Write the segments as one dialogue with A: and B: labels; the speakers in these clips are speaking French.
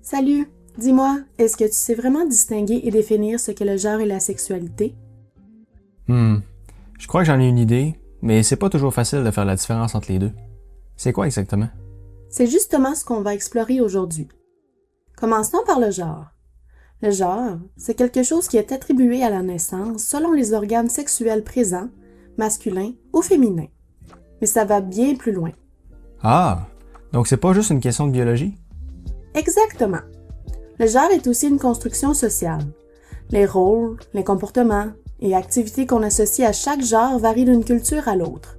A: Salut! Dis-moi, est-ce que tu sais vraiment distinguer et définir ce qu'est le genre et la sexualité?
B: Je crois que j'en ai une idée, mais c'est pas toujours facile de faire la différence entre les deux. C'est quoi exactement?
A: C'est justement ce qu'on va explorer aujourd'hui. Commençons par le genre. Le genre, c'est quelque chose qui est attribué à la naissance selon les organes sexuels présents, masculins ou féminins. Mais ça va bien plus loin.
B: Ah! Donc c'est pas juste une question de biologie?
A: Exactement. Le genre est aussi une construction sociale. Les rôles, les comportements et activités qu'on associe à chaque genre varient d'une culture à l'autre.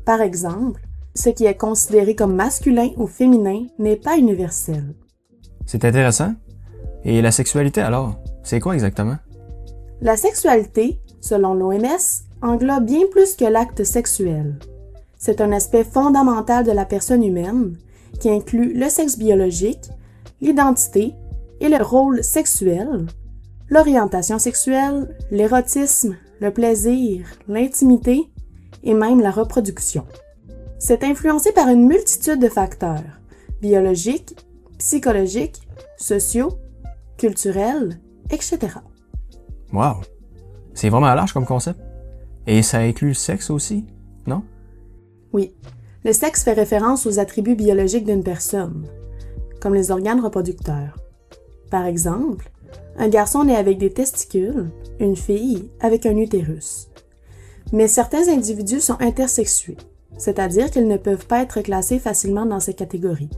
A: Par exemple, ce qui est considéré comme masculin ou féminin n'est pas universel.
B: C'est intéressant. Et la sexualité alors? C'est quoi exactement?
A: La sexualité, selon l'OMS, englobe bien plus que l'acte sexuel. C'est un aspect fondamental de la personne humaine qui inclut le sexe biologique, l'identité et le rôle sexuel, l'orientation sexuelle, l'érotisme, le plaisir, l'intimité et même la reproduction. C'est influencé par une multitude de facteurs biologiques, psychologiques, sociaux, culturels, etc.
B: Wow! C'est vraiment large comme concept. Et ça inclut le sexe aussi, non?
A: Oui, le sexe fait référence aux attributs biologiques d'une personne, comme les organes reproducteurs. Par exemple, un garçon naît avec des testicules, une fille avec un utérus. Mais certains individus sont intersexués, c'est-à-dire qu'ils ne peuvent pas être classés facilement dans ces catégories.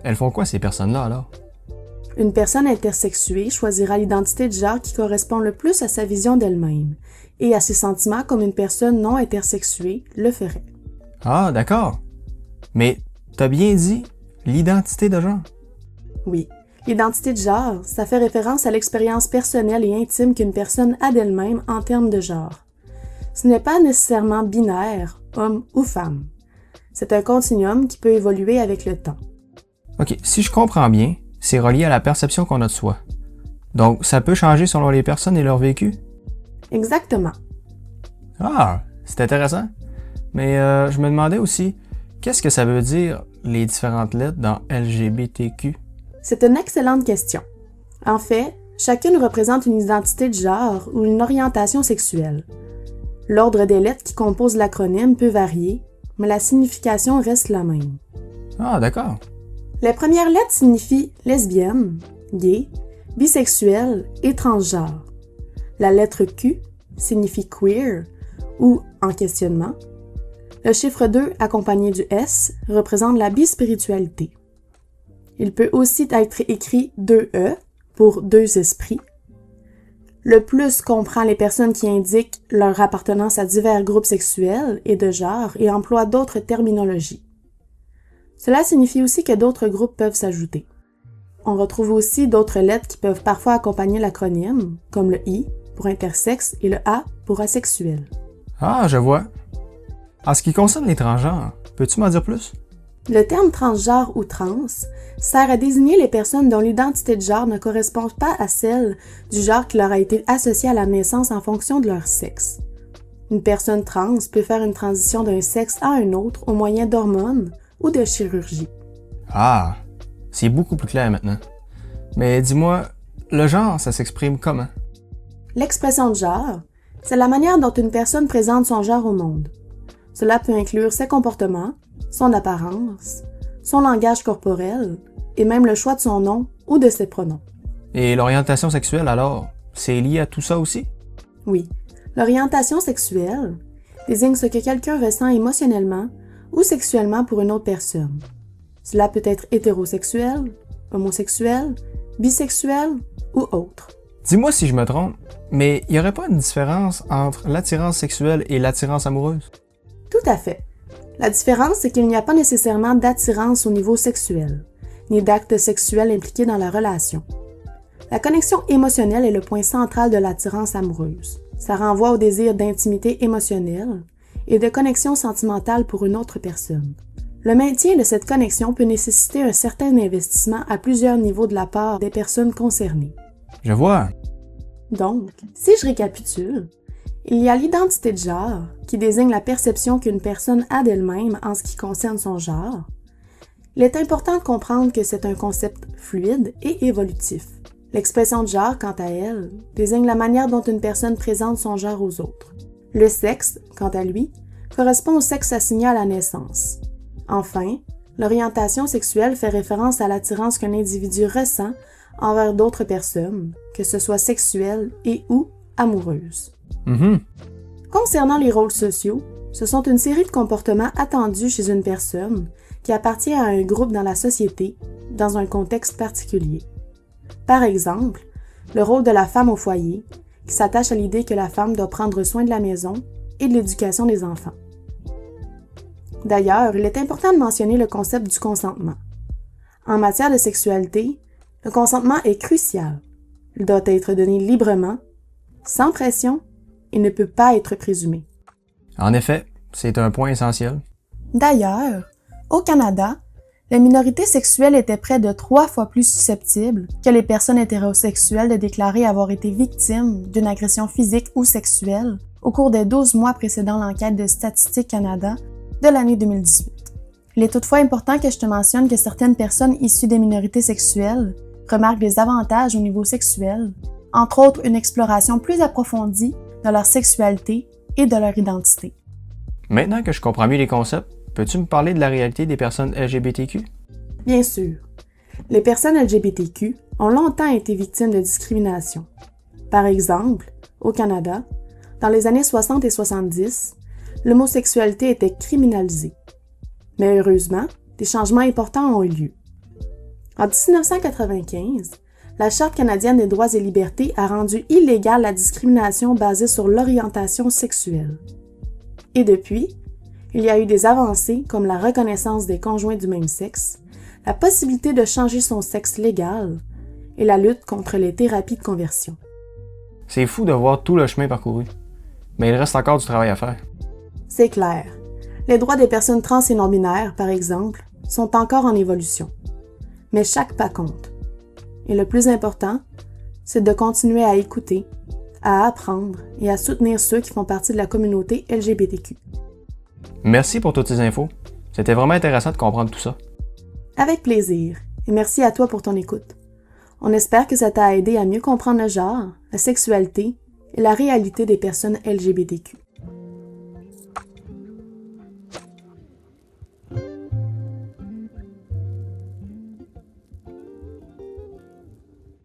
B: Elles font quoi ces personnes-là alors?
A: Une personne intersexuée choisira l'identité de genre qui correspond le plus à sa vision d'elle-même et à ses sentiments comme une personne non intersexuée le ferait.
B: Ah, d'accord. Mais t'as bien dit l'identité de genre?
A: Oui, l'identité de genre, ça fait référence à l'expérience personnelle et intime qu'une personne a d'elle-même en termes de genre. Ce n'est pas nécessairement binaire, homme ou femme. C'est un continuum qui peut évoluer avec le temps.
B: Ok, si je comprends bien, c'est relié à la perception qu'on a de soi. Donc, ça peut changer selon les personnes et leur vécu?
A: Exactement.
B: Ah, c'est intéressant. Mais je me demandais aussi, qu'est-ce que ça veut dire les différentes lettres dans LGBTQ?
A: C'est une excellente question. En fait, chacune représente une identité de genre ou une orientation sexuelle. L'ordre des lettres qui composent l'acronyme peut varier, mais la signification reste la même.
B: Ah, d'accord.
A: Les premières lettres signifient lesbienne, gay, bisexuel et transgenre. La lettre Q signifie queer ou en questionnement. Le chiffre 2 accompagné du S représente la bispiritualité. Il peut aussi être écrit 2E pour deux esprits. Le plus comprend les personnes qui indiquent leur appartenance à divers groupes sexuels et de genre et emploient d'autres terminologies. Cela signifie aussi que d'autres groupes peuvent s'ajouter. On retrouve aussi d'autres lettres qui peuvent parfois accompagner l'acronyme, comme le I pour intersexe et le A pour asexuel.
B: Ah, je vois. En ce qui concerne les transgenres, peux-tu m'en dire plus?
A: Le terme transgenre ou trans sert à désigner les personnes dont l'identité de genre ne correspond pas à celle du genre qui leur a été associé à la naissance en fonction de leur sexe. Une personne trans peut faire une transition d'un sexe à un autre au moyen d'hormones ou de chirurgie.
B: Ah, c'est beaucoup plus clair maintenant. Mais dis-moi, le genre, ça s'exprime comment?
A: L'expression de genre, c'est la manière dont une personne présente son genre au monde. Cela peut inclure ses comportements, son apparence, son langage corporel et même le choix de son nom ou de ses pronoms.
B: Et l'orientation sexuelle alors, c'est lié à tout ça aussi?
A: Oui, l'orientation sexuelle désigne ce que quelqu'un ressent émotionnellement ou sexuellement pour une autre personne. Cela peut être hétérosexuel, homosexuel, bisexuel ou autre.
B: Dis-moi si je me trompe, mais il n'y aurait pas une différence entre l'attirance sexuelle et l'attirance amoureuse?
A: Tout à fait. La différence, c'est qu'il n'y a pas nécessairement d'attirance au niveau sexuel, ni d'acte sexuel impliqué dans la relation. La connexion émotionnelle est le point central de l'attirance amoureuse. Ça renvoie au désir d'intimité émotionnelle et de connexion sentimentale pour une autre personne. Le maintien de cette connexion peut nécessiter un certain investissement à plusieurs niveaux de la part des personnes concernées.
B: Je vois.
A: Donc, si je récapitule, il y a l'identité de genre, qui désigne la perception qu'une personne a d'elle-même en ce qui concerne son genre, Il est important de comprendre que c'est un concept fluide et évolutif. L'expression de genre, quant à elle, désigne la manière dont une personne présente son genre aux autres. Le sexe, quant à lui, correspond au sexe assigné à la naissance. Enfin, l'orientation sexuelle fait référence à l'attirance qu'un individu ressent envers d'autres personnes, que ce soit sexuelle et ou amoureuse. Concernant les rôles sociaux, ce sont une série de comportements attendus chez une personne qui appartient à un groupe dans la société, dans un contexte particulier. Par exemple, le rôle de la femme au foyer, qui s'attache à l'idée que la femme doit prendre soin de la maison et de l'éducation des enfants. D'ailleurs, il est important de mentionner le concept du consentement. En matière de sexualité, le consentement est crucial. Il doit être donné librement, sans pression, et ne peut pas être présumé.
B: En effet, c'est un point essentiel.
A: D'ailleurs, au Canada, les minorités sexuelles étaient près de 3 fois plus susceptibles que les personnes hétérosexuelles de déclarer avoir été victimes d'une agression physique ou sexuelle au cours des 12 mois précédant l'enquête de Statistique Canada de l'année 2018. Il est toutefois important que je te mentionne que certaines personnes issues des minorités sexuelles remarquent des avantages au niveau sexuel, entre autres une exploration plus approfondie de leur sexualité et de leur identité.
B: Maintenant que je comprends mieux les concepts, peux-tu me parler de la réalité des personnes LGBTQ?
A: Bien sûr. Les personnes LGBTQ ont longtemps été victimes de discrimination. Par exemple, au Canada, dans les années 60 et 70, l'homosexualité était criminalisée. Mais heureusement, des changements importants ont eu lieu. En 1995, la Charte canadienne des droits et libertés a rendu illégale la discrimination basée sur l'orientation sexuelle. Et depuis, il y a eu des avancées comme la reconnaissance des conjoints du même sexe, la possibilité de changer son sexe légal et la lutte contre les thérapies de conversion.
B: C'est fou de voir tout le chemin parcouru. Mais il reste encore du travail à faire.
A: C'est clair. Les droits des personnes trans et non-binaires, par exemple, sont encore en évolution. Mais chaque pas compte. Et le plus important, c'est de continuer à écouter, à apprendre et à soutenir ceux qui font partie de la communauté LGBTQ.
B: Merci pour toutes ces infos. C'était vraiment intéressant de comprendre tout ça.
A: Avec plaisir, et merci à toi pour ton écoute. On espère que ça t'a aidé à mieux comprendre le genre, la sexualité et la réalité des personnes LGBTQ.